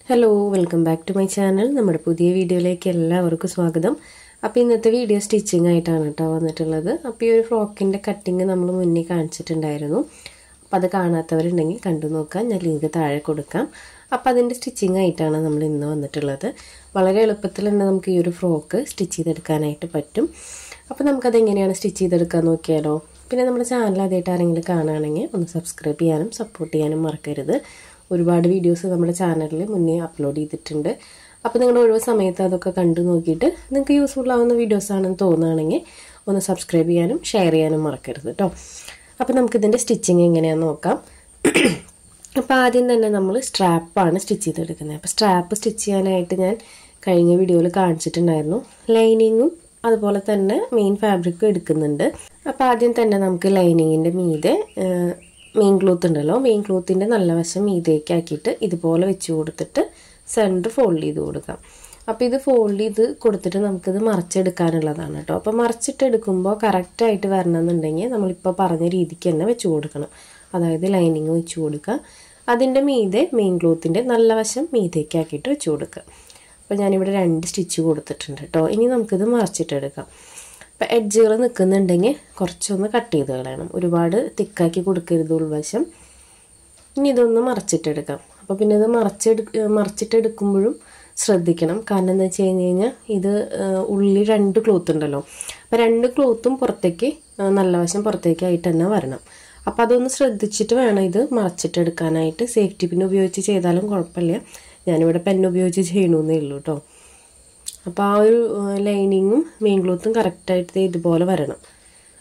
Hello welcome back to my channel. നമ്മുടെ പുതിയ വീഡിയോയിലേക്ക് എല്ലാവർക്കും സ്വാഗതം. അപ്പോൾ ഇന്നത്തെ വീഡിയോ സ്റ്റിച്ചിങ് ആയിട്ടാണ് കേട്ടോ വന്നിട്ടുള്ളത്. അപ്പോൾ ഈ ഒരു ഫ്രോക്കിൻ്റെ കട്ടിങ് നമ്മൾ മുന്നേ കാണിച്ചിട്ടുണ്ടായിരുന്നു. അപ്പോൾ അത് കാണാത്തവരുണ്ടെങ്കിൽ കണ്ടു നോക്കാം, ഞാൻ ലിങ്ക് താഴെ കൊടുക്കാം. അപ്പോൾ അതിൻ്റെ സ്റ്റിച്ചിങ് ആയിട്ടാണ് നമ്മൾ ഇന്ന് വന്നിട്ടുള്ളത്. വളരെ എളുപ്പത്തിൽ തന്നെ നമുക്ക് ഈ ഒരു ഫ്രോക്ക് സ്റ്റിച്ച് ചെയ്തെടുക്കാനായിട്ട് പറ്റും. അപ്പോൾ നമുക്കതെങ്ങനെയാണ് സ്റ്റിച്ച് ചെയ്തെടുക്കാൻ നോക്കിയാലോ. പിന്നെ നമ്മുടെ ചാനൽ ആദ്യമായിട്ട് ആരെങ്കിലും കാണുകയാണെങ്കിൽ ഒന്ന് സബ്സ്ക്രൈബ് ചെയ്യാനും സപ്പോർട്ട് ചെയ്യാനും മറക്കരുത്. ഒരുപാട് വീഡിയോസ് നമ്മുടെ ചാനലിൽ മുന്നേ അപ്ലോഡ് ചെയ്തിട്ടുണ്ട്. അപ്പോൾ നിങ്ങളുടെ ഒഴിവ് സമയത്ത് അതൊക്കെ കണ്ടു നോക്കിയിട്ട് നിങ്ങൾക്ക് യൂസ്ഫുൾ ആവുന്ന വീഡിയോസ് ആണെന്ന് തോന്നുകയാണെങ്കിൽ ഒന്ന് സബ്സ്ക്രൈബ് ചെയ്യാനും ഷെയർ ചെയ്യാനും മറക്കരുത് കേട്ടോ. അപ്പോൾ നമുക്കിതിൻ്റെ സ്റ്റിച്ചിങ് എങ്ങനെയാണെന്ന് നോക്കാം. അപ്പോൾ ആദ്യം തന്നെ നമ്മൾ സ്ട്രാപ്പാണ് സ്റ്റിച്ച് ചെയ്തെടുക്കുന്നത്. അപ്പോൾ സ്ട്രാപ്പ് സ്റ്റിച്ച് ചെയ്യാനായിട്ട് ഞാൻ കഴിഞ്ഞ വീഡിയോയിൽ കാണിച്ചിട്ടുണ്ടായിരുന്നു. ലൈനിങ്ങും അതുപോലെ തന്നെ മെയിൻ ഫാബ്രിക്കും എടുക്കുന്നുണ്ട്. അപ്പോൾ ആദ്യം തന്നെ നമുക്ക് ലൈനിങ്ങിൻ്റെ മീതെ മെയിൻ ക്ലോത്ത് ഉണ്ടല്ലോ, മെയിൻ ക്ലോത്തിൻ്റെ നല്ല വശം മീതേക്ക് ആക്കിയിട്ട് ഇതുപോലെ വെച്ച് കൊടുത്തിട്ട് സെൻറ്റർ ഫോൾഡ് ചെയ്ത് കൊടുക്കാം. അപ്പോൾ ഇത് ഫോൾഡ് ചെയ്ത് കൊടുത്തിട്ട് നമുക്കിത് മറിച്ചെടുക്കാനുള്ളതാണ് കേട്ടോ. അപ്പോൾ മറിച്ചിട്ടെടുക്കുമ്പോൾ കറക്റ്റായിട്ട് വരണമെന്നുണ്ടെങ്കിൽ നമ്മളിപ്പോൾ പറഞ്ഞ രീതിക്ക് തന്നെ വെച്ച് കൊടുക്കണം. അതായത് ലൈനിങ് വെച്ച് കൊടുക്കുക, അതിൻ്റെ മീതെ മെയിൻ ക്ലോത്തിൻ്റെ നല്ല വശം മീതേക്ക് ആക്കിയിട്ട് വെച്ച് കൊടുക്കുക. അപ്പോൾ ഞാനിവിടെ 2 സ്റ്റിച്ച് കൊടുത്തിട്ടുണ്ട് കേട്ടോ. ഇനി നമുക്കിത് മറിച്ചിട്ടെടുക്കാം. അപ്പോൾ എഡ്ജുകൾ നിൽക്കുന്നുണ്ടെങ്കിൽ കുറച്ചൊന്ന് കട്ട് ചെയ്ത് കളയണം, ഒരുപാട് തിക്കാക്കി കൊടുക്കരുത് ഉൾവശം. ഇനി ഇതൊന്ന് മറിച്ചിട്ടെടുക്കാം. അപ്പോൾ പിന്നെ ഇത് മറിച്ചിട്ടെടുക്കുമ്പോഴും ശ്രദ്ധിക്കണം. കാരണം എന്താ വെച്ച് കഴിഞ്ഞാൽ ഇത് ഉള്ളിൽ 2 ക്ലോത്ത് ഉണ്ടല്ലോ. അപ്പോൾ 2 ക്ലോത്തും പുറത്തേക്ക് നല്ല വശം പുറത്തേക്കായിട്ട് തന്നെ വരണം. അപ്പോൾ അതൊന്ന് ശ്രദ്ധിച്ചിട്ട് വേണം ഇത് മറിച്ചിട്ടെടുക്കാനായിട്ട്. സേഫ്റ്റി പിൻ ഉപയോഗിച്ച് ചെയ്താലും കുഴപ്പമില്ല, ഞാനിവിടെ പെൻ ഉപയോഗിച്ച് ചെയ്യണമെന്നേ ഉള്ളൂ കേട്ടോ. അപ്പോൾ ആ ഒരു ലൈനിങ്ങും മെയിൻ ക്ലോത്തും കറക്റ്റായിട്ട് ഇതുപോലെ വരണം.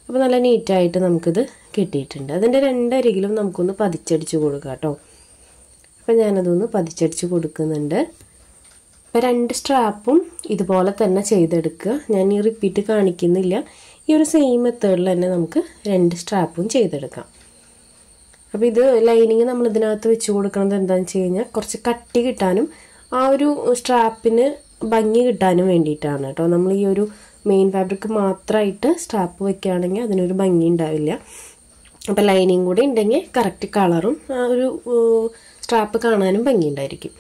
അപ്പോൾ നല്ല നീറ്റായിട്ട് നമുക്കിത് കിട്ടിയിട്ടുണ്ട്. അതിൻ്റെ 2 അരികിലും നമുക്കൊന്ന് പതിച്ചടിച്ച് കൊടുക്കാം കേട്ടോ. അപ്പോൾ ഞാനതൊന്ന് പതിച്ചടിച്ച് കൊടുക്കുന്നുണ്ട്. അപ്പോൾ 2 സ്ട്രാപ്പും ഇതുപോലെ തന്നെ ചെയ്തെടുക്കുക. ഞാൻ ഈ റിപ്പീറ്റ് കാണിക്കുന്നില്ല. ഈ ഒരു സെയിം മെത്തേഡിൽ തന്നെ നമുക്ക് 2 സ്ട്രാപ്പും ചെയ്തെടുക്കാം. അപ്പോൾ ഇത് ലൈനിങ് നമ്മൾ ഇതിനകത്ത് വെച്ച് കൊടുക്കുന്നത് എന്താണെന്ന് വെച്ച് കഴിഞ്ഞാൽ കുറച്ച് കട്ടി കിട്ടാനും ആ ഒരു സ്ട്രാപ്പിന് ഭംഗി കിട്ടാനും വേണ്ടിയിട്ടാണ് കേട്ടോ. നമ്മൾ ഈ ഒരു മെയിൻ ഫാബ്രിക് മാത്രമായിട്ട് സ്ട്രാപ്പ് വെക്കുകയാണെങ്കിൽ അതിനൊരു ഭംഗി ഉണ്ടാവില്ല. അപ്പോൾ ലൈനിങ് കൂടെ ഉണ്ടെങ്കിൽ കറക്റ്റ് കളറും ആ ഒരു സ്ട്രാപ്പ് കാണാനും ഭംഗി ഉണ്ടായിരിക്കും.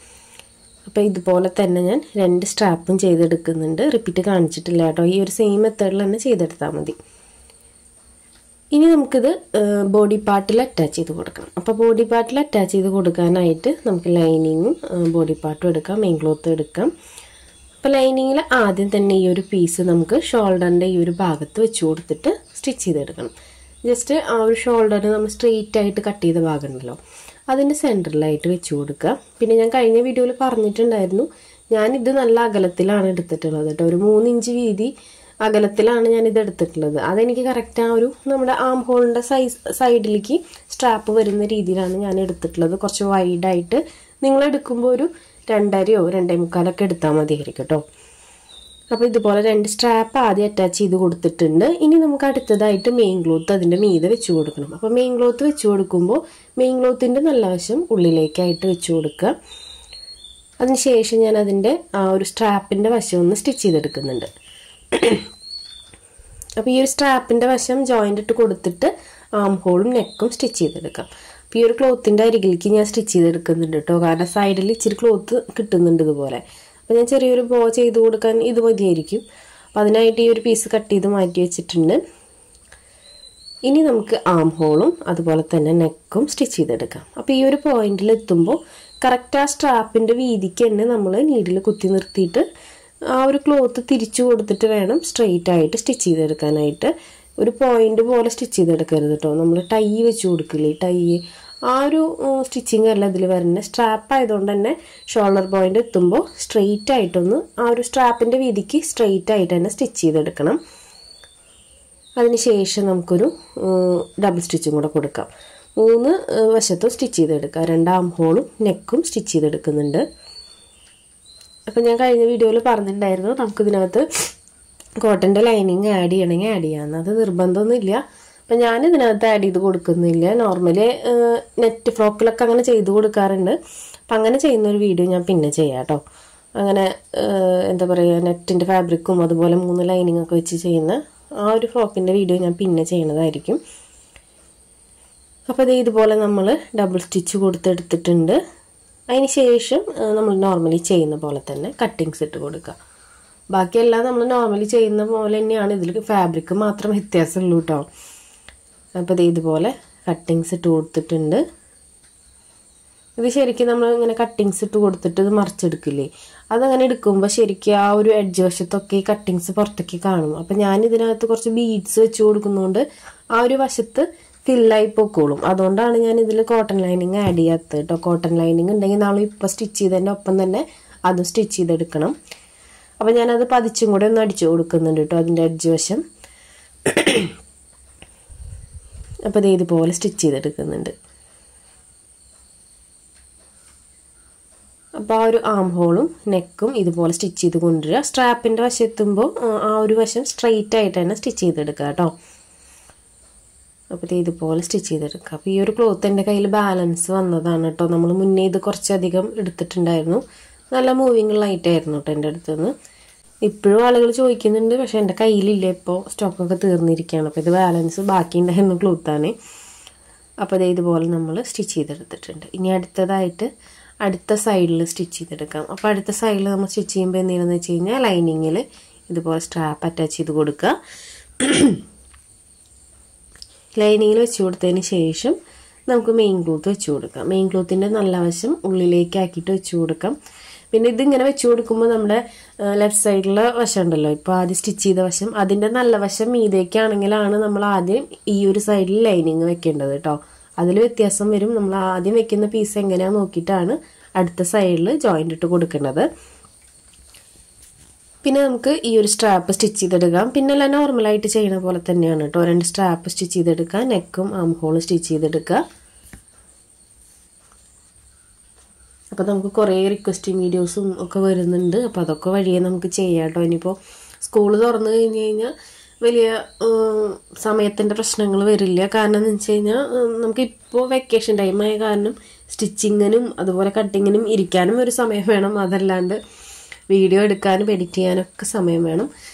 അപ്പോൾ ഇതുപോലെ തന്നെ ഞാൻ 2 സ്ട്രാപ്പും ചെയ്തെടുക്കുന്നുണ്ട്. റിപ്പീറ്റ് കാണിച്ചിട്ടില്ല കേട്ടോ. ഈ ഒരു സെയിം മെത്തേഡിൽ തന്നെ ചെയ്തെടുത്താൽ മതി. ഇനി നമുക്കിത് ബോഡി പാർട്ടിൽ അറ്റാച്ച് ചെയ്ത് കൊടുക്കണം. അപ്പോൾ ബോഡി പാർട്ടിൽ അറ്റാച്ച് ചെയ്ത് കൊടുക്കാനായിട്ട് നമുക്ക് ലൈനിങ്ങും ബോഡി പാർട്ടും എടുക്കാം, മെയിൻ ക്ലോത്തും എടുക്കാം. അപ്പോൾ ലൈനിങ്ങിൽ ആദ്യം തന്നെ ഈ ഒരു പീസ് നമുക്ക് ഷോൾഡറിൻ്റെ ഈ ഒരു ഭാഗത്ത് വെച്ച് കൊടുത്തിട്ട് സ്റ്റിച്ച് ചെയ്തെടുക്കണം. ജസ്റ്റ് ആ ഒരു ഷോൾഡറിന് നമ്മൾ സ്ട്രെയിറ്റ് ആയിട്ട് കട്ട് ചെയ്ത ഭാഗം ഉണ്ടല്ലോ, അതിൻ്റെ സെൻറ്ററിലായിട്ട് വെച്ച് കൊടുക്കുക. പിന്നെ ഞാൻ കഴിഞ്ഞ വീഡിയോയിൽ പറഞ്ഞിട്ടുണ്ടായിരുന്നു, ഞാനിത് നല്ല അകലത്തിലാണ് എടുത്തിട്ടുള്ളത് കേട്ടോ. ഒരു 3 ഇഞ്ച് വീതി അകലത്തിലാണ് ഞാനിത് എടുത്തിട്ടുള്ളത്. അതെനിക്ക് കറക്റ്റ് ആ ഒരു നമ്മുടെ ആം ഹോളിൻ്റെ സൈഡിലേക്ക് സ്ട്രാപ്പ് വരുന്ന രീതിയിലാണ് ഞാൻ എടുത്തിട്ടുള്ളത്. കുറച്ച് വൈഡായിട്ട് നിങ്ങൾ എടുക്കുമ്പോൾ ഒരു 2.5 2.25 എടുത്താൽ മതിയായിരിക്കും കേട്ടോ. അപ്പോൾ ഇതുപോലെ 2 സ്ട്രാപ്പ് ആദ്യം അറ്റാച്ച് ചെയ്ത് കൊടുത്തിട്ടുണ്ട്. ഇനി നമുക്ക് അടുത്തതായിട്ട് മെയിൻ ക്ലോത്ത് അതിൻ്റെ മീതെ വെച്ച് കൊടുക്കണം. അപ്പോൾ മെയിൻ ക്ലോത്ത് വെച്ച് കൊടുക്കുമ്പോൾ മെയിൻ ക്ലോത്തിൻ്റെ നല്ല വശം ഉള്ളിലേക്കായിട്ട് വെച്ച് കൊടുക്കുക. അതിനുശേഷം ഞാൻ അതിൻ്റെ ആ ഒരു സ്ട്രാപ്പിൻ്റെ വശം ഒന്ന് സ്റ്റിച്ച് ചെയ്തെടുക്കുന്നുണ്ട്. അപ്പോൾ ഈ ഒരു സ്ട്രാപ്പിൻ്റെ വശം ജോയിൻ്റ് ഇട്ട് കൊടുത്തിട്ട് ആം ഹോളും നെക്കും സ്റ്റിച്ച് ചെയ്തെടുക്കാം. അപ്പോൾ ഈ ഒരു ക്ലോത്തിൻ്റെ അരികിലേക്ക് ഞാൻ സ്റ്റിച്ച് ചെയ്തെടുക്കുന്നുണ്ട് കേട്ടോ. കാരണം സൈഡിൽ ഇച്ചിരി ക്ലോത്ത് കിട്ടുന്നുണ്ട് ഇതുപോലെ. അപ്പോൾ ഞാൻ ചെറിയൊരു ബോ ചെയ്ത് കൊടുക്കാൻ ഇത് മതിയായിരിക്കും. അപ്പോൾ അതിനായിട്ട് ഈ ഒരു പീസ് കട്ട് ചെയ്ത് മാറ്റി വെച്ചിട്ടുണ്ട്. ഇനി നമുക്ക് ആം ഹോളും അതുപോലെ തന്നെ നെക്കും സ്റ്റിച്ച് ചെയ്തെടുക്കാം. അപ്പോൾ ഈ ഒരു പോയിന്റിൽ എത്തുമ്പോൾ കറക്റ്റ് ആ സ്ട്രാപ്പിൻ്റെ വീതിക്ക് തന്നെ നമ്മൾ നീഡിൽ കുത്തി നിർത്തിയിട്ട് ആ ഒരു ക്ലോത്ത് തിരിച്ചു കൊടുത്തിട്ട് വേണം സ്ട്രെയിറ്റ് ആയിട്ട് സ്റ്റിച്ച് ചെയ്തെടുക്കാനായിട്ട്. ഒരു പോയിന്റ് പോലെ സ്റ്റിച്ച് ചെയ്തെടുക്കരുത് കേട്ടോ. നമ്മൾ ടൈ വെച്ച് കൊടുക്കില്ലേ, ടൈ ആ ഒരു സ്റ്റിച്ചിങ് അല്ല ഇതിൽ വരുന്നത്. സ്ട്രാപ്പ് ആയതുകൊണ്ട് തന്നെ ഷോൾഡർ പോയിന്റ് എത്തുമ്പോൾ സ്ട്രെയിറ്റ് ആയിട്ടൊന്ന് ആ ഒരു സ്ട്രാപ്പിൻ്റെ വീതിക്ക് സ്ട്രെയിറ്റ് ആയിട്ട് തന്നെ സ്റ്റിച്ച് ചെയ്തെടുക്കണം. അതിനുശേഷം നമുക്കൊരു ഡബിൾ സ്റ്റിച്ചും കൂടെ കൊടുക്കാം. 3 വശത്തും സ്റ്റിച്ച് ചെയ്തെടുക്കാം. 2 ആം ഹോളും നെക്കും സ്റ്റിച്ച് ചെയ്തെടുക്കുന്നുണ്ട്. അപ്പോൾ ഞാൻ കഴിഞ്ഞ വീഡിയോയിൽ പറഞ്ഞിട്ടുണ്ടായിരുന്നു നമുക്കിതിനകത്ത് കോട്ടൻ്റെ ലൈനിങ് ആഡ് ചെയ്യണമെങ്കിൽ ആഡ് ചെയ്യാമെന്ന്. അത് നിർബന്ധമൊന്നുമില്ല. അപ്പം ഞാൻ ഇതിനകത്ത് ആഡ് ചെയ്ത് കൊടുക്കുന്നില്ല. നോർമലി നെറ്റ് ഫ്രോക്കിലൊക്കെ അങ്ങനെ ചെയ്ത് കൊടുക്കാറുണ്ട്. അപ്പം അങ്ങനെ ചെയ്യുന്നൊരു വീഡിയോ ഞാൻ പിന്നെ ചെയ്യാം കേട്ടോ. അങ്ങനെ എന്താ പറയുക, നെറ്റിൻ്റെ ഫാബ്രിക്കും അതുപോലെ 3 ലൈനിങ് ഒക്കെ വെച്ച് ചെയ്യുന്ന ആ ഒരു ഫ്രോക്കിൻ്റെ വീഡിയോ ഞാൻ പിന്നെ ചെയ്യുന്നതായിരിക്കും. അപ്പോൾ ഇതുപോലെ നമ്മൾ ഡബിൾ സ്റ്റിച്ച് കൊടുത്തെടുത്തിട്ടുണ്ട്. അതിന് ശേഷം നമ്മൾ നോർമലി ചെയ്യുന്ന പോലെ തന്നെ കട്ടിങ്സ് ഇട്ട് കൊടുക്കുക. ബാക്കിയെല്ലാം നമ്മൾ നോർമലി ചെയ്യുന്ന പോലെ തന്നെയാണ്, ഇതിൽ ഫാബ്രിക് മാത്രം വ്യത്യാസമുള്ളൂ കേട്ടോ. അപ്പോൾ ഇതുപോലെ കട്ടിങ്സ് ഇട്ട് കൊടുത്തിട്ടുണ്ട്. ഇത് ശരിക്കും നമ്മൾ ഇങ്ങനെ കട്ടിങ്സ് ഇട്ട് കൊടുത്തിട്ട് ഇത് മറിച്ചെടുക്കില്ലേ, അതങ്ങനെ എടുക്കുമ്പോൾ ശരിക്കും ആ ഒരു എഡ്ജ് വശത്തൊക്കെ ഈ കട്ടിങ്സ് പുറത്തേക്ക് കാണും. അപ്പം ഞാൻ ഇതിനകത്ത് കുറച്ച് ബീഡ്സ് വെച്ച് കൊടുക്കുന്നതുകൊണ്ട് ആ ഒരു വശത്ത് ഫില്ലായി പൊക്കോളും. അതുകൊണ്ടാണ് ഞാൻ ഇതിൽ കോട്ടൺ ലൈനിങ് ആഡ് ചെയ്യാത്തത് കേട്ടോ. കോട്ടൺ ലൈനിങ് ഉണ്ടെങ്കിൽ നമ്മൾ ഇപ്പോൾ സ്റ്റിച്ച് ചെയ്തതിൻ്റെ ഒപ്പം തന്നെ അതും സ്റ്റിച്ച് ചെയ്തെടുക്കണം. അപ്പം ഞാനത് പതിച്ചും കൂടെ ഒന്ന് അടിച്ചു കൊടുക്കുന്നുണ്ട് കേട്ടോ, അതിൻ്റെ എഡ്ജ് വശം. അപ്പോൾ ഇത് ഇതുപോലെ സ്റ്റിച്ച് ചെയ്തെടുക്കുന്നുണ്ട്. അപ്പോൾ ആ ഒരു ആം ഹോളും നെക്കും ഇതുപോലെ സ്റ്റിച്ച് ചെയ്ത് കൊണ്ടുവരിക. സ്ട്രാപ്പിൻ്റെ വശം എത്തുമ്പോൾ ആ ഒരു വശം സ്ട്രെയിറ്റ് ആയിട്ട് തന്നെ സ്റ്റിച്ച് ചെയ്തെടുക്കുക കേട്ടോ. അപ്പോൾ ഇതുപോലെ സ്റ്റിച്ച് ചെയ്തെടുക്കുക. അപ്പോൾ ഈ ഒരു ക്ലോത്ത് എൻ്റെ കയ്യിൽ ബാലൻസ് വന്നതാണ് കേട്ടോ. നമ്മൾ മുന്നേ ഇത് കുറച്ചധികം എടുത്തിട്ടുണ്ടായിരുന്നു. നല്ല മൂവിങ് ലൈറ്റായിരുന്നു കേട്ടോ എൻ്റെ അടുത്തുനിന്ന്. ഇപ്പോഴും ആളുകൾ ചോദിക്കുന്നുണ്ട്, പക്ഷേ എൻ്റെ കയ്യിലില്ല, ഇപ്പോൾ സ്റ്റോക്കൊക്കെ തീർന്നിരിക്കുകയാണ്. അപ്പോൾ ഇത് ബാലൻസ് ബാക്കി ഉണ്ടായിരുന്ന ക്ലോത്താണ്. അപ്പോൾ ഇതുപോലെ നമ്മൾ സ്റ്റിച്ച് ചെയ്തെടുത്തിട്ടുണ്ട്. ഇനി അടുത്തതായിട്ട് അടുത്ത സൈഡിൽ സ്റ്റിച്ച് ചെയ്തെടുക്കാം. അപ്പോൾ അടുത്ത സൈഡിൽ നമ്മൾ സ്റ്റിച്ച് ചെയ്യുമ്പോൾ എന്തെയ്യണമെന്ന് വെച്ച് കഴിഞ്ഞാൽ ലൈനിങ്ങിൽ ഇതുപോലെ സ്ട്രാപ്പ് അറ്റാച്ച് ചെയ്ത് കൊടുക്കുക. ലൈനിങ്ങിൽ വെച്ച് കൊടുത്തതിന് ശേഷം നമുക്ക് മെയിൻ ക്ലോത്ത് വെച്ച് കൊടുക്കാം. മെയിൻ ക്ലോത്തിൻ്റെ നല്ല വശം ഉള്ളിലേക്ക് ആക്കിയിട്ട് വെച്ച് കൊടുക്കാം. പിന്നെ ഇതിങ്ങനെ വെച്ച് കൊടുക്കുമ്പോൾ നമ്മുടെ ലെഫ്റ്റ് സൈഡിലെ വശം ഉണ്ടല്ലോ, ഇപ്പോൾ ആദ്യം സ്റ്റിച്ച് ചെയ്ത വശം, അതിൻ്റെ നല്ല വശം മീതേക്കാണെങ്കിലാണ് നമ്മൾ ആദ്യം ഈ ഒരു സൈഡിൽ ലൈനിങ് വെക്കേണ്ടത് കേട്ടോ. അതിൽ വ്യത്യാസം വരും. നമ്മൾ ആദ്യം വെക്കുന്ന പീസ് എങ്ങനെയാണെന്ന് നോക്കിയിട്ടാണ് അടുത്ത സൈഡിൽ ജോയിൻ്റ് ഇട്ട് കൊടുക്കേണ്ടത്. പിന്നെ നമുക്ക് ഈ ഒരു സ്ട്രാപ്പ് സ്റ്റിച്ച് ചെയ്തെടുക്കാം. പിന്നെ എല്ലാം നോർമലായിട്ട് ചെയ്യുന്ന പോലെ തന്നെയാണ് കേട്ടോ. 2 സ്ട്രാപ്പ് സ്റ്റിച്ച് ചെയ്തെടുക്കുക, നെക്കും ആം ഹോളും സ്റ്റിച്ച് ചെയ്തെടുക്കുക. അപ്പോൾ നമുക്ക് കുറേ റിക്വസ്റ്റിംഗ് വീഡിയോസും ഒക്കെ വരുന്നുണ്ട്. അപ്പോൾ അതൊക്കെ വഴിയേ നമുക്ക് ചെയ്യാം കേട്ടോ. ഇനിയിപ്പോൾ സ്കൂൾ തുറന്നു കഴിഞ്ഞ് കഴിഞ്ഞാൽ വലിയ സമയത്തിൻ്റെ പ്രശ്നങ്ങൾ വരില്ല. കാരണം എന്ന് വെച്ച് കഴിഞ്ഞാൽ നമുക്കിപ്പോൾ വെക്കേഷൻ ടൈമായ കാരണം സ്റ്റിച്ചിങ്ങിനും അതുപോലെ കട്ടിങ്ങിനും ഇരിക്കാനും ഒരു സമയം വേണം. അതല്ലാണ്ട് വീഡിയോ എടുക്കാനും എഡിറ്റ് ചെയ്യാനൊക്കെ സമയം വേണം.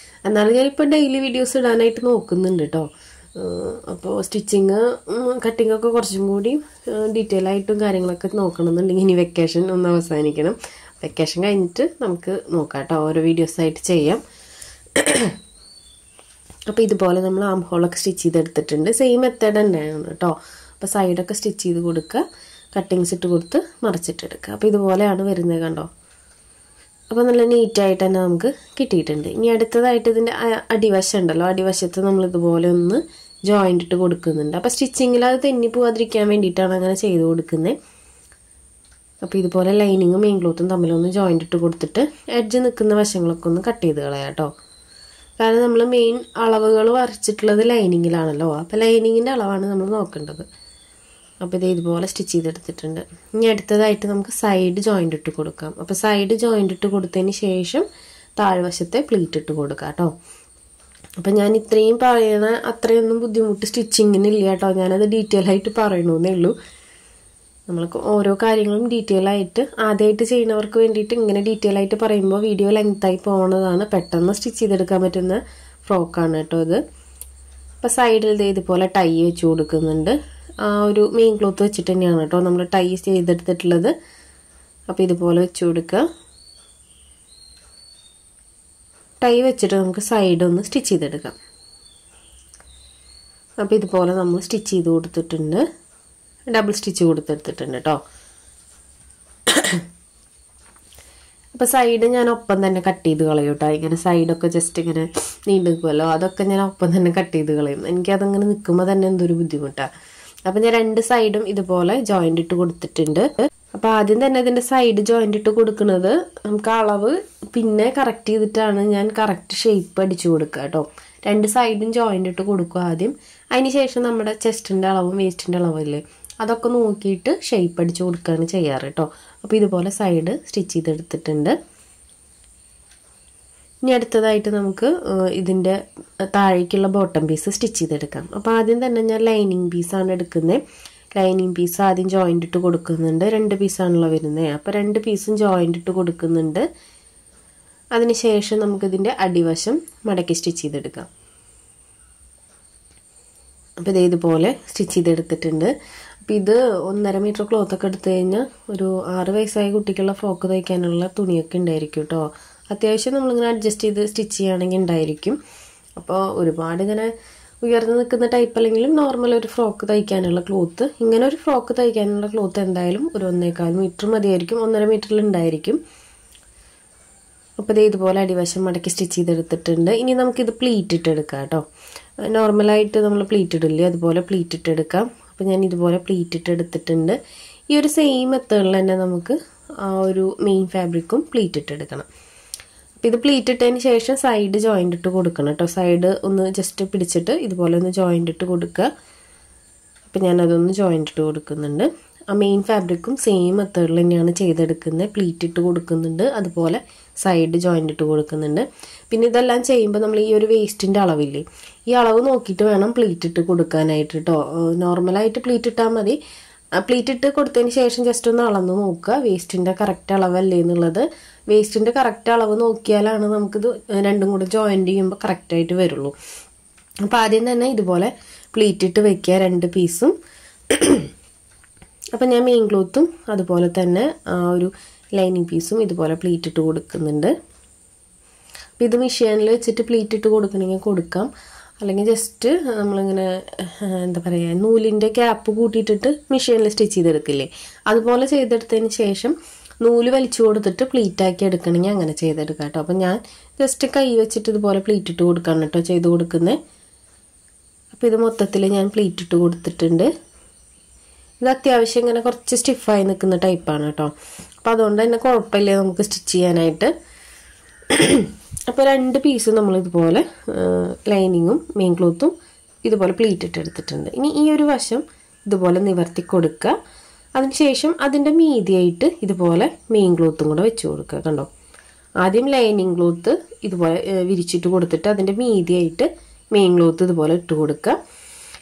എന്നാലും ഞാനിപ്പോൾ ഡെയിലി വീഡിയോസ് ഇടാനായിട്ട് നോക്കുന്നുണ്ട് കേട്ടോ. അപ്പോൾ സ്റ്റിച്ചിങ് കട്ടിങ്ങൊക്കെ കുറച്ചും കൂടി ഡീറ്റെയിൽ ആയിട്ടും കാര്യങ്ങളൊക്കെ നോക്കണമെന്നുണ്ടെങ്കിൽ ഇനി വെക്കേഷൻ ഒന്ന് അവസാനിക്കണം. വെക്കേഷൻ കഴിഞ്ഞിട്ട് നമുക്ക് നോക്കാം കേട്ടോ, ഓരോ വീഡിയോസായിട്ട് ചെയ്യാം. അപ്പോൾ ഇതുപോലെ നമ്മൾ ആം ഹോളൊക്കെ സ്റ്റിച്ച് ചെയ്തെടുത്തിട്ടുണ്ട്. സെയിം മെത്തേഡ് തന്നെയാണ് കേട്ടോ. അപ്പോൾ സൈഡൊക്കെ സ്റ്റിച്ച് ചെയ്ത് കൊടുക്കുക, കട്ടിങ്സ് ഇട്ട് കൊടുത്ത് മറിച്ചിട്ടെടുക്കുക. അപ്പോൾ ഇതുപോലെയാണ് വരുന്നത് കണ്ടോ. അപ്പോൾ നല്ല നീറ്റായിട്ട് തന്നെ നമുക്ക് കിട്ടിയിട്ടുണ്ട്. ഇനി അടുത്തതായിട്ട് ഇതിൻ്റെ അടിവശം ഉണ്ടല്ലോ, അടിവശത്ത് നമ്മൾ ഇതുപോലെ ഒന്ന് ജോയിൻ്റ് ഇട്ട് കൊടുക്കുന്നുണ്ട്. അപ്പോൾ സ്റ്റിച്ചിങ്ങിൽ അത് തെന്നി പോവാതിരിക്കാൻ വേണ്ടിയിട്ടാണ് അങ്ങനെ ചെയ്ത് കൊടുക്കുന്നത്. അപ്പോൾ ഇതുപോലെ ലൈനിങ്ങും മെയിൻ ക്ലോത്തും തമ്മിലൊന്ന് ജോയിൻ്റ് ഇട്ട് കൊടുത്തിട്ട് എഡ്ജ് നിൽക്കുന്ന വശങ്ങളൊക്കെ ഒന്ന് കട്ട് ചെയ്ത് കളയാം കേട്ടോ. കാരണം നമ്മൾ മെയിൻ അളവുകൾ വരച്ചിട്ടുള്ളത് ലൈനിങ്ങിലാണല്ലോ. അപ്പോൾ ലൈനിങ്ങിൻ്റെ അളവാണ് നമ്മൾ നോക്കേണ്ടത്. അപ്പോൾ ഇതുപോലെ സ്റ്റിച്ച് ചെയ്തെടുത്തിട്ടുണ്ട്. ഇനി അടുത്തതായിട്ട് നമുക്ക് സൈഡ് ജോയിൻ്റ് ഇട്ട് കൊടുക്കാം. അപ്പോൾ സൈഡ് ജോയിൻ്റ് ഇട്ട് കൊടുത്തതിന് ശേഷം താഴ്വശത്തെ പ്ലീറ്റ് ഇട്ട് കൊടുക്കാം കേട്ടോ. അപ്പം ഞാൻ ഇത്രയും പറയണ അത്രയൊന്നും ബുദ്ധിമുട്ട് സ്റ്റിച്ചിങ്ങിനില്ല കേട്ടോ. ഞാനത് ഡീറ്റെയിൽ ആയിട്ട് പറയണമെന്നേ ഉള്ളൂ. നമ്മൾക്ക് ഓരോ കാര്യങ്ങളും ഡീറ്റെയിൽ ആയിട്ട് ആദ്യമായിട്ട് ചെയ്യുന്നവർക്ക് വേണ്ടിയിട്ട് ഇങ്ങനെ ഡീറ്റെയിൽ ആയിട്ട് പറയുമ്പോൾ വീഡിയോ ലെങ്തായി പോകുന്നതാണ്. പെട്ടെന്ന് സ്റ്റിച്ച് ചെയ്തെടുക്കാൻ പറ്റുന്ന ഫ്രോക്കാണ് കേട്ടോ ഇത്. അപ്പോൾ സൈഡിൽ ഇതുപോലെ ടൈ വെച്ച് കൊടുക്കുന്നുണ്ട്. ആ ഒരു മെയിൻ ക്ലോത്ത് വെച്ചിട്ട് തന്നെയാണ് കേട്ടോ നമ്മൾ ടൈ ചെയ്തെടുത്തിട്ടുള്ളത്. അപ്പോൾ ഇതുപോലെ വെച്ച് കൊടുക്കുക. ടൈ വെച്ചിട്ട് നമുക്ക് സൈഡ് ഒന്ന് സ്റ്റിച്ച് ചെയ്തെടുക്കാം. അപ്പോൾ ഇതുപോലെ നമ്മൾ സ്റ്റിച്ച് ചെയ്ത് കൊടുത്തിട്ടുണ്ട്, ഡബിൾ സ്റ്റിച്ച് കൊടുത്തെടുത്തിട്ടുണ്ട് കേട്ടോ. അപ്പോൾ സൈഡ് ഞാൻ ഒപ്പം തന്നെ കട്ട് ചെയ്ത് കളയും കേട്ടോ. ഇങ്ങനെ സൈഡൊക്കെ ജസ്റ്റ് ഇങ്ങനെ നീണ്ടു നിൽക്കുമല്ലോ, അതൊക്കെ ഞാൻ ഒപ്പം തന്നെ കട്ട് ചെയ്ത് കളയും. എനിക്കതങ്ങനെ നിൽക്കുമ്പോൾ തന്നെ എന്തൊരു ബുദ്ധിമുട്ടാണ്. അപ്പം ഞാൻ 2 സൈഡും ഇതുപോലെ ജോയിൻ്റ് ഇട്ട് കൊടുത്തിട്ടുണ്ട്. അപ്പോൾ ആദ്യം തന്നെ ഇതിൻ്റെ സൈഡ് ജോയിൻ്റ് ഇട്ട് കൊടുക്കുന്നത് നമുക്ക് അളവ് പിന്നെ കറക്റ്റ് ചെയ്തിട്ടാണ് ഞാൻ കറക്റ്റ് ഷേപ്പ് അടിച്ചു കൊടുക്കുക കേട്ടോ. 2 സൈഡും ജോയിൻ്റ് ഇട്ട് കൊടുക്കുക ആദ്യം. അതിന് ശേഷം നമ്മുടെ ചെസ്റ്റിൻ്റെ അളവും വേസ്റ്റിൻ്റെ അളവില്ലേ അതൊക്കെ നോക്കിയിട്ട് ഷേപ്പ് അടിച്ചു കൊടുക്കുകയാണ് ചെയ്യാറ് കേട്ടോ. അപ്പോൾ ഇതുപോലെ സൈഡ് സ്റ്റിച്ച് ചെയ്തെടുത്തിട്ടുണ്ട്. ഇനി അടുത്തതായിട്ട് നമുക്ക് ഇതിൻ്റെ താഴേക്കുള്ള ബോട്ടം പീസ് സ്റ്റിച്ച് ചെയ്തെടുക്കാം. അപ്പോൾ ആദ്യം തന്നെ ഞാൻ ലൈനിങ് പീസാണ് എടുക്കുന്നത്. ലൈനിങ് പീസ് ആദ്യം ജോയിൻ്റ് ഇട്ട് കൊടുക്കുന്നുണ്ട്. 2 പീസാണല്ലോ വരുന്നത്. അപ്പോൾ 2 പീസും ജോയിൻ്റ് ഇട്ട് കൊടുക്കുന്നുണ്ട്. അതിനുശേഷം നമുക്കിതിൻ്റെ അടിവശം മടക്കി സ്റ്റിച്ച് ചെയ്തെടുക്കാം. അപ്പോൾ ഇതുപോലെ സ്റ്റിച്ച് ചെയ്തെടുത്തിട്ടുണ്ട്. അപ്പോൾ ഇത് 1.5 മീറ്റർ ക്ലോത്തൊക്കെ എടുത്തു കഴിഞ്ഞാൽ ഒരു 6 വയസ്സായ കുട്ടിക്കുള്ള ഫ്രോക്ക് തയ്ക്കാനുള്ള തുണിയൊക്കെ ഉണ്ടായിരിക്കും കേട്ടോ. അത്യാവശ്യം നമ്മളിങ്ങനെ അഡ്ജസ്റ്റ് ചെയ്ത് സ്റ്റിച്ച് ചെയ്യുകയാണെങ്കിൽ ഉണ്ടായിരിക്കും. അപ്പോൾ ഒരുപാട് ഇങ്ങനെ ഉയർന്നു നിൽക്കുന്ന ടൈപ്പ് അല്ലെങ്കിലും നോർമൽ ഒരു ഫ്രോക്ക് തയ്ക്കാനുള്ള ക്ലോത്ത്, ഇങ്ങനെ ഒരു ഫ്രോക്ക് തയ്ക്കാനുള്ള ക്ലോത്ത് എന്തായാലും ഒരു 1.25 മീറ്റർ മതിയായിരിക്കും, 1.5 മീറ്ററിൽ ഉണ്ടായിരിക്കും. അപ്പോൾ ഇതുപോലെ അടിവശം മടക്കി സ്റ്റിച്ച് ചെയ്തെടുത്തിട്ടുണ്ട്. ഇനി നമുക്കിത് പ്ലീറ്റ് ഇട്ടെടുക്കാം കേട്ടോ. നോർമലായിട്ട് നമ്മൾ പ്ലീറ്റ് ഇടില്ലേ, അതുപോലെ പ്ലീറ്റ് ഇട്ടെടുക്കാം. അപ്പോൾ ഞാൻ ഇതുപോലെ പ്ലീറ്റ് ഇട്ടെടുത്തിട്ടുണ്ട്. ഈ ഒരു സെയിം മെത്തേഡിൽ തന്നെ നമുക്ക് ആ ഒരു മെയിൻ ഫാബ്രിക്കും പ്ലീറ്റ് ഇട്ടെടുക്കണം. അപ്പോൾ ഇത് പ്ലീറ്റ് ഇട്ടതിന് ശേഷം സൈഡ് ജോയിൻ്റ് ഇട്ട് കൊടുക്കണം കേട്ടോ. സൈഡ് ഒന്ന് ജസ്റ്റ് പിടിച്ചിട്ട് ഇതുപോലെ ഒന്ന് ജോയിൻ്റ് ഇട്ട് കൊടുക്കുക. അപ്പോൾ ഞാനതൊന്ന് ജോയിൻ്റ് ഇട്ട് കൊടുക്കുന്നുണ്ട്. ആ മെയിൻ ഫാബ്രിക്കും സെയിം മെത്തേഡിൽ തന്നെയാണ് ചെയ്തെടുക്കുന്നത്. പ്ലീറ്റ് ഇട്ട് കൊടുക്കുന്നുണ്ട്, അതുപോലെ സൈഡ് ജോയിൻ്റ് ഇട്ട് കൊടുക്കുന്നുണ്ട്. പിന്നെ ഇതെല്ലാം ചെയ്യുമ്പോൾ നമ്മൾ ഈ ഒരു വേസ്റ്റിൻ്റെ അളവില്ലേ, ഈ അളവ് നോക്കിയിട്ട് വേണം പ്ലീറ്റ് ഇട്ട് കൊടുക്കാനായിട്ട് കേട്ടോ. നോർമലായിട്ട് പ്ലീറ്റ് ഇട്ടാൽ മതി. പ്ലീറ്റ് ഇട്ട് കൊടുത്തതിന് ശേഷം ജസ്റ്റ് ഒന്ന് അളന്ന് നോക്കുക വേസ്റ്റിൻ്റെ കറക്റ്റ് അളവല്ലേ എന്നുള്ളത്. വേസ്റ്റിൻ്റെ കറക്റ്റ് അളവ് നോക്കിയാലാണ് നമുക്കിത് രണ്ടും കൂടെ ജോയിൻ്റ് ചെയ്യുമ്പോൾ കറക്റ്റായിട്ട് വരുള്ളൂ. അപ്പോൾ ആദ്യം തന്നെ ഇതുപോലെ പ്ലീറ്റ് ഇട്ട് വെക്കുക 2 പീസും. അപ്പം ഞാൻ മെയിൻ ക്ലോത്തും അതുപോലെ തന്നെ ഒരു ലൈനിങ് പീസും ഇതുപോലെ പ്ലീറ്റ് ഇട്ട് കൊടുക്കുന്നുണ്ട്. അപ്പോൾ ഇത് മെഷീനിൽ വെച്ചിട്ട് പ്ലീറ്റ് ഇട്ട് കൊടുക്കണമെങ്കിൽ കൊടുക്കാം, അല്ലെങ്കിൽ ജസ്റ്റ് നമ്മളിങ്ങനെ എന്താ പറയുക, നൂലിൻ്റെ ക്യാപ്പ് കൂട്ടിയിട്ടിട്ട് മെഷീനിൽ സ്റ്റിച്ച് ചെയ്തെടുക്കില്ലേ, അതുപോലെ ചെയ്തെടുത്തതിന് ശേഷം നൂല് വലിച്ചു കൊടുത്തിട്ട് പ്ലീറ്റാക്കി എടുക്കണമെങ്കിൽ അങ്ങനെ ചെയ്തെടുക്കാം കേട്ടോ. അപ്പം ഞാൻ ജസ്റ്റ് കൈ വെച്ചിട്ട് ഇതുപോലെ പ്ലീറ്റ് ഇട്ട് കൊടുക്കാണ് കേട്ടോ ചെയ്ത് കൊടുക്കുന്നത്. അപ്പോൾ ഇത് മൊത്തത്തിൽ ഞാൻ പ്ലീറ്റ് ഇട്ട് കൊടുത്തിട്ടുണ്ട്. ഇത് അത്യാവശ്യം ഇങ്ങനെ കുറച്ച് സ്റ്റിഫായി നിൽക്കുന്ന ടൈപ്പാണ് കേട്ടോ. അപ്പോൾ അതുകൊണ്ട് തന്നെ കുഴപ്പമില്ല നമുക്ക് സ്റ്റിച്ച് ചെയ്യാനായിട്ട്. അപ്പോൾ 2 പീസ് നമ്മളിതുപോലെ ലൈനിങ്ങും മെയിൻ ക്ലോത്തും ഇതുപോലെ പ്ലീറ്റ് ഇട്ടെടുത്തിട്ടുണ്ട്. ഇനി ഈ ഒരു വശം ഇതുപോലെ നിവർത്തി കൊടുക്കുക. അതിനുശേഷം അതിൻ്റെ മീതിയായിട്ട് ഇതുപോലെ മെയിൻ ക്ലോത്തും കൂടെ വെച്ച് കൊടുക്കുക. കണ്ടോ, ആദ്യം ലൈനിങ് ക്ലോത്ത് ഇതുപോലെ വിരിച്ചിട്ട് കൊടുത്തിട്ട് അതിൻ്റെ മീതിയായിട്ട് മെയിൻ ക്ലോത്ത് ഇതുപോലെ ഇട്ട് കൊടുക്കുക.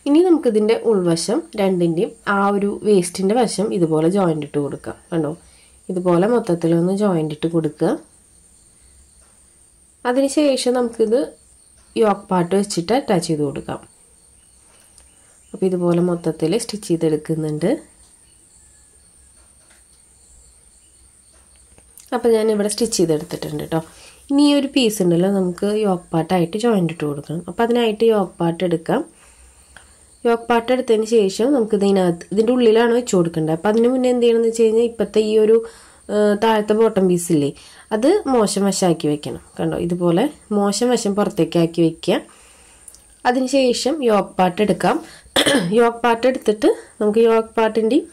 ഇനി നമുക്കിതിൻ്റെ ഉൾവശം രണ്ടിൻ്റെയും ആ ഒരു വേസ്റ്റിൻ്റെ വശം ഇതുപോലെ ജോയിൻ്റ് ഇട്ട് കൊടുക്കുക. കണ്ടോ, ഇതുപോലെ മൊത്തത്തിലൊന്ന് ജോയിൻ്റ് ഇട്ട് കൊടുക്കുക. അതിനുശേഷം നമുക്കിത് യോക്ക് പാർട്ട് വെച്ചിട്ട് അറ്റാച്ച് ചെയ്ത് കൊടുക്കാം. അപ്പോൾ ഇതുപോലെ മൊത്തത്തിൽ സ്റ്റിച്ച് ചെയ്തെടുക്കുന്നുണ്ട്. അപ്പോൾ ഞാനിവിടെ സ്റ്റിച്ച് ചെയ്തെടുത്തിട്ടുണ്ട് കേട്ടോ. ഇനി ഈ ഒരു പീസ് ഉണ്ടല്ലോ നമുക്ക് യോക്ക് പാർട്ടായിട്ട് ജോയിൻ്റ് ഇട്ട് കൊടുക്കണം. അപ്പോൾ അതിനായിട്ട് യോക്ക് പാർട്ട് എടുക്കാം. യോക്ക് പാർട്ട് എടുത്തതിന് ശേഷം നമുക്ക് ഇതിൻ്റെ ഉള്ളിലാണ് വെച്ച് കൊടുക്കേണ്ടത്. അപ്പോൾ അതിന് മുന്നേ എന്ത് ചെയ്യണമെന്ന് വെച്ച് കഴിഞ്ഞാൽ ഇപ്പോഴത്തെ ഈ ഒരു താഴത്തെ ബോട്ടം പീസില്ലേ, അത് മോശം വശമാക്കി വെക്കണം. കണ്ടോ, ഇതുപോലെ മോശം വശം പുറത്തേക്കാക്കി വെക്കുക. അതിനുശേഷം യോക്ക് പാർട്ട് എടുക്കാം. യോക്ക് പാർട്ട് എടുത്തിട്ട് നമുക്ക് യോക്ക് പാർട്ടിൻ്റെയും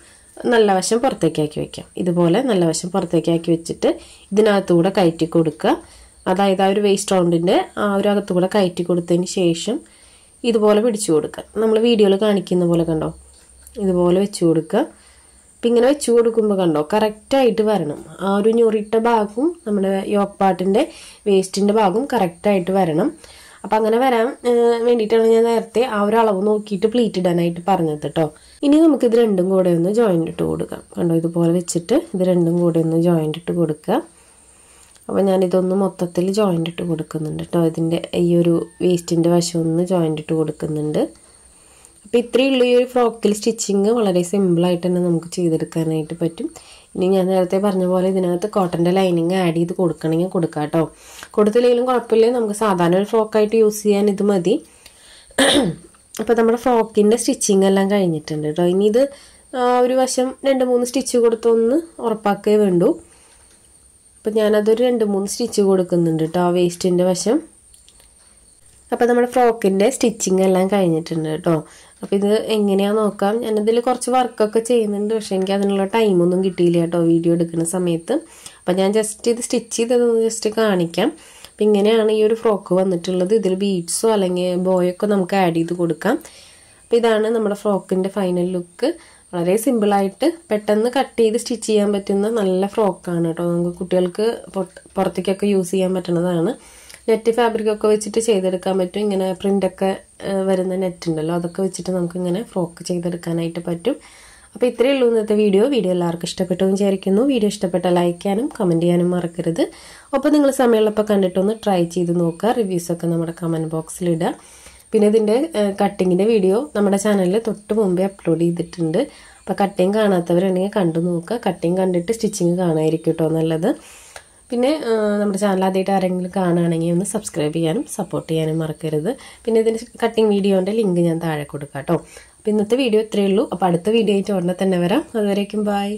നല്ല വശം പുറത്തേക്കാക്കി വെക്കാം. ഇതുപോലെ നല്ല വശം പുറത്തേക്കാക്കി വെച്ചിട്ട് ഇതിനകത്തുകൂടെ കയറ്റി കൊടുക്കുക. അതായത് ആ ഒരു വേസ്റ്റ് റൗണ്ടിൻ്റെ ആ ഒരു അകത്തുകൂടെ കയറ്റി കൊടുത്തതിന് ശേഷം ഇതുപോലെ പിടിച്ചു കൊടുക്കുക. നമ്മൾ വീഡിയോയിൽ കാണിക്കുന്ന പോലെ കണ്ടോ, ഇതുപോലെ വെച്ച് കൊടുക്കുക. അപ്പം ഇങ്ങനെ വെച്ച് കൊടുക്കുമ്പോൾ കണ്ടോ കറക്റ്റായിട്ട് വരണം. ആ ഒരു ഞൊറിട്ട ഭാഗവും നമ്മുടെ യോക്ക് പാർട്ടിൻ്റെ വേസ്റ്റിൻ്റെ ഭാഗവും കറക്റ്റായിട്ട് വരണം. അപ്പം അങ്ങനെ വരാൻ വേണ്ടിയിട്ടാണ് ഞാൻ നേരത്തെ ആ ഒരു അളവ് നോക്കിയിട്ട് പ്ലീറ്റ് ഇടാനായിട്ട് പറഞ്ഞത് കേട്ടോ. ഇനി നമുക്കിത് രണ്ടും കൂടെ ഒന്ന് ജോയിൻ്റ് ഇട്ട് കൊടുക്കാം. കണ്ടോ, ഇതുപോലെ വെച്ചിട്ട് ഇത് രണ്ടും കൂടെ ഒന്ന് ജോയിൻ്റ് ഇട്ട് കൊടുക്കുക. അപ്പോൾ ഞാനിതൊന്ന് മൊത്തത്തിൽ ജോയിൻ്റ് ഇട്ട് കൊടുക്കുന്നുണ്ട് കേട്ടോ. ഇതിൻ്റെ ഈ ഒരു വേസ്റ്റിൻ്റെ വശം ഒന്ന് ജോയിൻ്റ് ഇട്ട് കൊടുക്കുന്നുണ്ട്. അപ്പോൾ ഇത്രയേ ഉള്ളൂ ഈ ഒരു ഫ്രോക്കിൽ സ്റ്റിച്ചിങ്. വളരെ സിമ്പിളായിട്ട് തന്നെ നമുക്ക് ചെയ്തെടുക്കാനായിട്ട് പറ്റും. ഇനി ഞാൻ നേരത്തെ പറഞ്ഞ പോലെ ഇതിനകത്ത് കോട്ടൻ്റെ ലൈനിങ് ആഡ് ചെയ്ത് കൊടുക്കണമെങ്കിൽ കൊടുക്കാം കേട്ടോ. കൊടുത്തില്ലെങ്കിലും കുഴപ്പമില്ല, നമുക്ക് സാധാരണ ഒരു ഫ്രോക്കായിട്ട് യൂസ് ചെയ്യാൻ ഇത് മതി. അപ്പോൾ നമ്മുടെ ഫ്രോക്കിൻ്റെ സ്റ്റിച്ചിങ് എല്ലാം കഴിഞ്ഞിട്ടുണ്ട് കേട്ടോ. ഇനി ഇത് ഒരു വശം 2-3 സ്റ്റിച്ച് കൊടുത്തൊന്ന് ഉറപ്പാക്കേ വേണ്ടൂ. അപ്പോൾ ഞാനതൊരു 2-3 സ്റ്റിച്ച് കൊടുക്കുന്നുണ്ട് കേട്ടോ ആ വേസ്റ്റിൻ്റെ വശം. അപ്പോൾ നമ്മുടെ ഫ്രോക്കിൻ്റെ സ്റ്റിച്ചിങ് എല്ലാം കഴിഞ്ഞിട്ടുണ്ട് കേട്ടോ. അപ്പോൾ ഇത് എങ്ങനെയാണെന്ന് നോക്കാം. ഞാനതിൽ കുറച്ച് വർക്കൊക്കെ ചെയ്യുന്നുണ്ട്, പക്ഷേ എനിക്ക് അതിനുള്ള ടൈമൊന്നും കിട്ടിയില്ല കേട്ടോ വീഡിയോ എടുക്കുന്ന സമയത്ത്. അപ്പോൾ ഞാൻ ജസ്റ്റ് ഇത് സ്റ്റിച്ച് ചെയ്തതൊന്ന് ജസ്റ്റ് കാണിക്കാം. അപ്പം ഇങ്ങനെയാണ് ഈ ഒരു ഫ്രോക്ക് വന്നിട്ടുള്ളത്. ഇതിൽ ബീഡ്സോ അല്ലെങ്കിൽ ബോയൊക്കെ നമുക്ക് ആഡ് ചെയ്ത് കൊടുക്കാം. അപ്പോൾ ഇതാണ് നമ്മുടെ ഫ്രോക്കിൻ്റെ ഫൈനൽ ലുക്ക്. വളരെ സിമ്പിളായിട്ട് പെട്ടെന്ന് കട്ട് ചെയ്ത് സ്റ്റിച്ച് ചെയ്യാൻ പറ്റുന്ന നല്ല ഫ്രോക്കാണ് കേട്ടോ. നമുക്ക് കുട്ടികൾക്ക് പുറത്തേക്കൊക്കെ യൂസ് ചെയ്യാൻ പറ്റുന്നതാണ്. നെറ്റ് ഫാബ്രിക്കൊക്കെ വെച്ചിട്ട് ചെയ്തെടുക്കാൻ പറ്റും. ഇങ്ങനെ പ്രിൻ്റൊക്കെ വരുന്ന നെറ്റ് ഉണ്ടല്ലോ, അതൊക്കെ വെച്ചിട്ട് നമുക്കിങ്ങനെ ഫ്രോക്ക് ചെയ്തെടുക്കാനായിട്ട് പറ്റും. അപ്പോൾ ഇത്രയേ ഉള്ളൂ ഇന്നത്തെ വീഡിയോ. എല്ലാവർക്കും ഇഷ്ടപ്പെട്ടു എന്ന് വിചാരിക്കുന്നു. വീഡിയോ ഇഷ്ടപ്പെട്ട ലൈക്ക് ചെയ്യാനും കമൻറ്റ് ചെയ്യാനും മറക്കരുത്. ഒപ്പം നിങ്ങൾ സമയമുള്ളപ്പോൾ കണ്ടിട്ടൊന്ന് ട്രൈ ചെയ്ത് നോക്കുക. റിവ്യൂസൊക്കെ നമ്മുടെ കമൻറ്റ് ബോക്സിലിടുക. പിന്നെ ഇതിൻ്റെ കട്ടിങ്ങിൻ്റെ വീഡിയോ നമ്മുടെ ചാനലിൽ തൊട്ട് മുമ്പേ അപ്ലോഡ് ചെയ്തിട്ടുണ്ട്. അപ്പോൾ കട്ടിങ് കാണാത്തവരുണ്ടെങ്കിൽ കണ്ടു നോക്കുക. കട്ടിങ് കണ്ടിട്ട് സ്റ്റിച്ചിങ് കാണാതിരിക്കും കേട്ടോ നല്ലത്. പിന്നെ നമ്മുടെ ചാനൽ ആദ്യമായിട്ട് ആരെങ്കിലും കാണുകയാണെങ്കിൽ ഒന്ന് സബ്സ്ക്രൈബ് ചെയ്യാനും സപ്പോർട്ട് ചെയ്യാനും മറക്കരുത്. പിന്നെ ഇതിന് കട്ടിങ് വീഡിയോൻ്റെ ലിങ്ക് ഞാൻ താഴെ കൊടുക്കാം കേട്ടോ. അപ്പോൾ ഇന്നത്തെ വീഡിയോ ഇത്രയേ ഉള്ളൂ. അപ്പോൾ അടുത്ത വീഡിയോ ആയിട്ട് ഉടനെ തന്നെ വരാം. അതുവരേക്കും ബൈ.